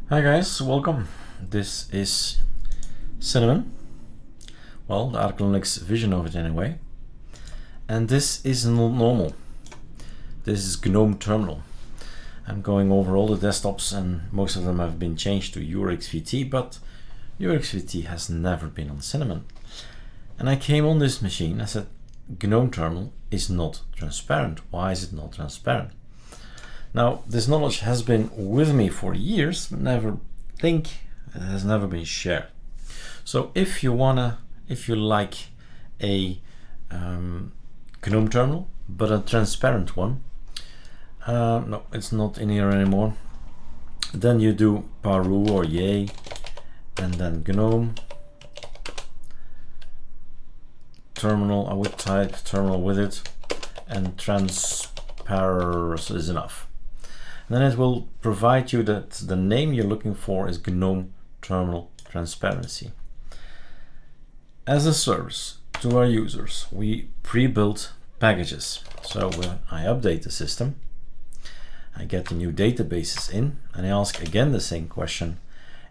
Hi guys, welcome. This is Cinnamon. Well, the ArcoLinux vision of it anyway. And this is not normal. This is Gnome Terminal. I'm going over all the desktops and most of them have been changed to URXVT, but URXVT has never been on Cinnamon. And I came on this machine, I said, Gnome Terminal is not transparent. Why is it not transparent? Now, this knowledge has been with me for years, but it has never been shared. So if you like a GNOME terminal, but a transparent one, no, it's not in here anymore. Then you do paru or yay, and then GNOME terminal. I would type terminal with it, and transparent is enough. And then it will provide you that the name you're looking for is GNOME Terminal Transparency. As a service to our users, we pre-built packages. So when I update the system, I get the new databases in, and I ask again the same question.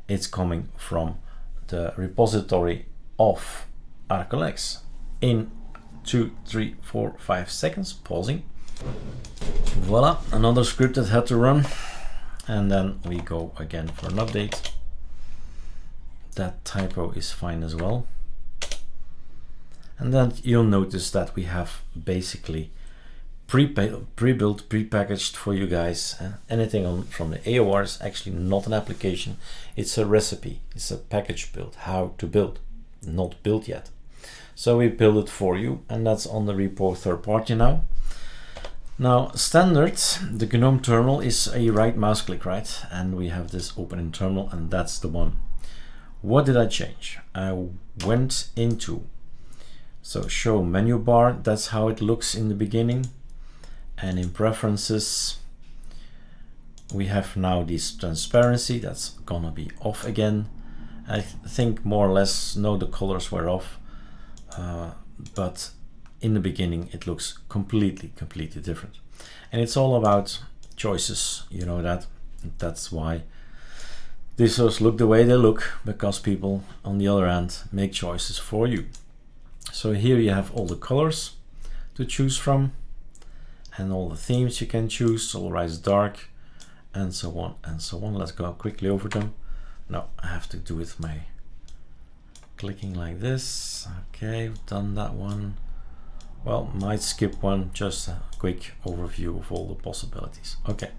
It's coming from the repository of ArcoLinux. In 2, 3, 4, 5 seconds, pausing. Voila, another script that had to run, and then we go again for an update. That typo is fine as well. And then you'll notice that we have basically pre-built, pre-packaged for you guys. Anything from the AOR is actually not an application, it's a recipe, it's a package build, how to build, not built yet. So we build it for you, and that's on the repo third party now. Now, standard, the GNOME terminal is a right mouse click, right? And we have this open in terminal, and that's the one. What did I change? I went into, so show menu bar, that's how it looks in the beginning. And in preferences, we have now this transparency, that's gonna be off again. I think more or less, no, the colors were off, but in the beginning it looks completely different, and it's all about choices, you know that. That's why these look the way they look, because people on the other end make choices for you. So here you have all the colors to choose from and all the themes you can choose, Solarize dark and so on and so on. Let's go quickly over them. No, I have to do it my clicking like this. Okay, we've done that one. Well, might skip one, just a quick overview of all the possibilities. Okay,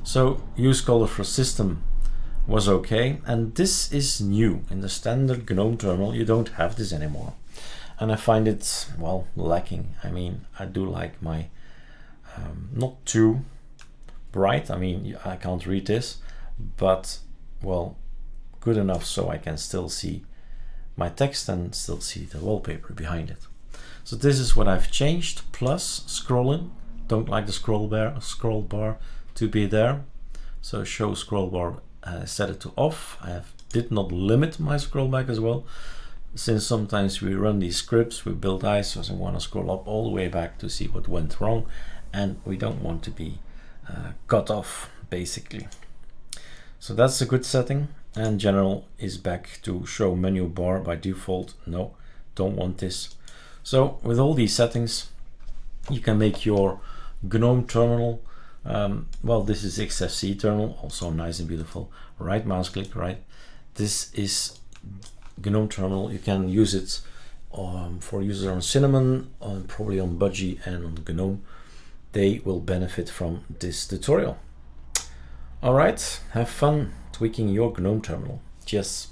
so use color for system was okay, and this is new. In the standard GNOME terminal, you don't have this anymore. And I find it, well, lacking. I mean, I do like my, not too bright. I mean, I can't read this, but, well, good enough so I can still see my text and still see the wallpaper behind it. So this is what I've changed, plus scrolling. Don't like the scroll bar to be there. So show scroll bar, set it to off. I did not limit my scroll back as well, since sometimes we run these scripts, we build ISOs and want to scroll up all the way back to see what went wrong, and we don't want to be cut off, basically. So that's a good setting. And general is back to show menu bar by default. No, don't want this. So with all these settings, you can make your GNOME terminal, well, this is XFC terminal, also nice and beautiful. Right mouse click, right? This is GNOME terminal. You can use it for users on Cinnamon, probably on Budgie and on GNOME. They will benefit from this tutorial. All right, have fun tweaking your GNOME terminal. Cheers.